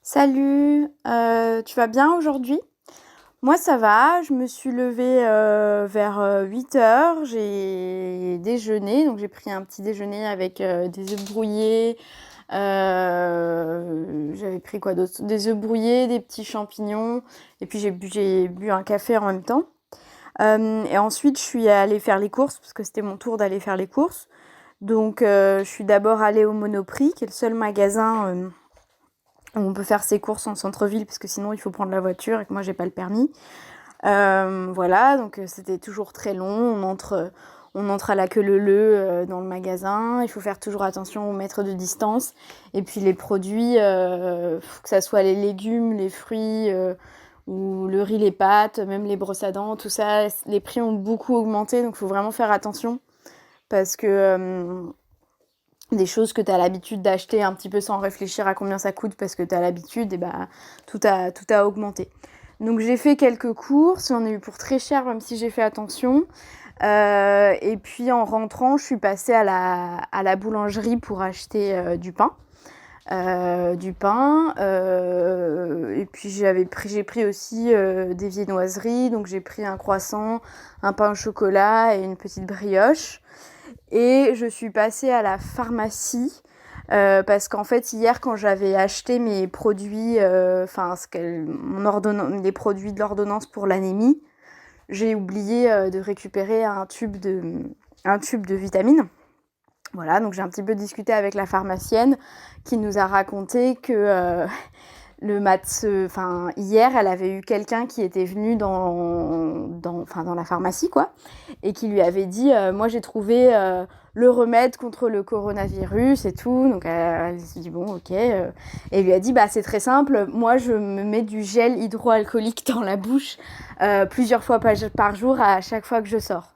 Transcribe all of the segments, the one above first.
Salut, tu vas bien aujourd'hui? Moi ça va, je me suis levée vers 8 heures, j'ai déjeuné, donc j'ai pris un petit déjeuner avec des œufs brouillés, j'avais pris quoi d'autre? Des œufs brouillés, des petits champignons, et puis j'ai bu un café en même temps. Et ensuite je suis allée faire les courses, parce que c'était mon tour d'aller faire les courses. Donc je suis d'abord allée au Monoprix, qui est le seul magasin où on peut faire ses courses en centre-ville, parce que sinon il faut prendre la voiture et que moi j'ai pas le permis. Voilà, donc c'était toujours très long. On entre à la queue leu dans le magasin. Il faut faire toujours attention au mètre de distance. Et puis les produits, que ça soit les légumes, les fruits, ou le riz, les pâtes, même les brosses à dents, tout ça, les prix ont beaucoup augmenté. Donc il faut vraiment faire attention parce que des choses que tu as l'habitude d'acheter un petit peu sans réfléchir à combien ça coûte parce que tu as l'habitude, et bah, tout a augmenté. Donc j'ai fait quelques courses, j'en ai eu pour très cher même si j'ai fait attention. Et puis en rentrant, je suis passée à la boulangerie pour acheter du pain. Et puis j'ai pris aussi des viennoiseries, donc j'ai pris un croissant, un pain au chocolat et une petite brioche. Et je suis passée à la pharmacie parce qu'en fait hier quand j'avais acheté mes produits, les produits de l'ordonnance pour l'anémie, j'ai oublié de récupérer un tube de vitamines. Voilà, donc j'ai un petit peu discuté avec la pharmacienne qui nous a raconté que hier, elle avait eu quelqu'un qui était venu dans la pharmacie, quoi, et qui lui avait dit moi j'ai trouvé le remède contre le coronavirus et tout. Donc elle s'est dit bon, ok. Et il lui a dit bah c'est très simple, moi je me mets du gel hydroalcoolique dans la bouche plusieurs fois par jour à chaque fois que je sors.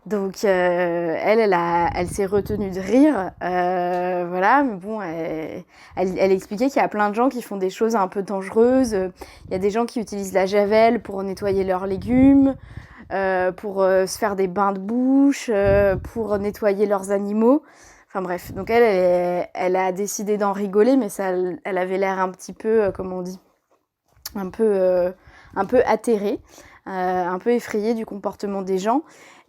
Donc elle s'est retenue de rire, voilà, mais bon, elle expliquait qu'il y a plein de gens qui font des choses un peu dangereuses. Il y a des gens qui utilisent la javel pour nettoyer leurs légumes, pour se faire des bains de bouche, pour nettoyer leurs animaux. Enfin bref, donc elle a décidé d'en rigoler, mais elle avait l'air un petit peu, comment on dit, un peu atterrée, un peu effrayée du comportement des gens.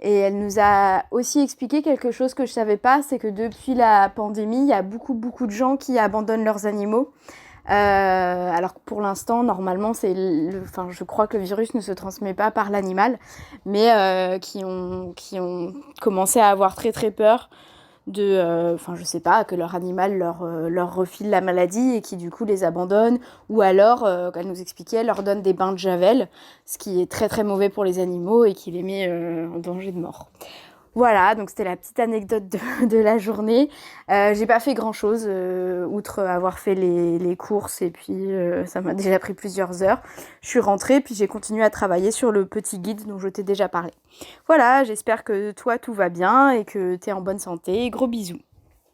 Et elle nous a aussi expliqué quelque chose que je savais pas, c'est que depuis la pandémie, il y a beaucoup de gens qui abandonnent leurs animaux. Alors que pour l'instant, normalement, je crois que le virus ne se transmet pas par l'animal, mais qui ont commencé à avoir très très peur je sais pas, que leur animal leur refile la maladie et qui du coup les abandonne, ou alors, elle nous expliquait, leur donne des bains de javel, ce qui est très très mauvais pour les animaux et qui les met en danger de mort. Voilà, donc c'était la petite anecdote de la journée. J'ai pas fait grand chose, outre avoir fait les courses, et puis ça m'a déjà pris plusieurs heures. Je suis rentrée, puis j'ai continué à travailler sur le petit guide dont je t'ai déjà parlé. Voilà, j'espère que toi tout va bien et que t'es en bonne santé. Gros bisous.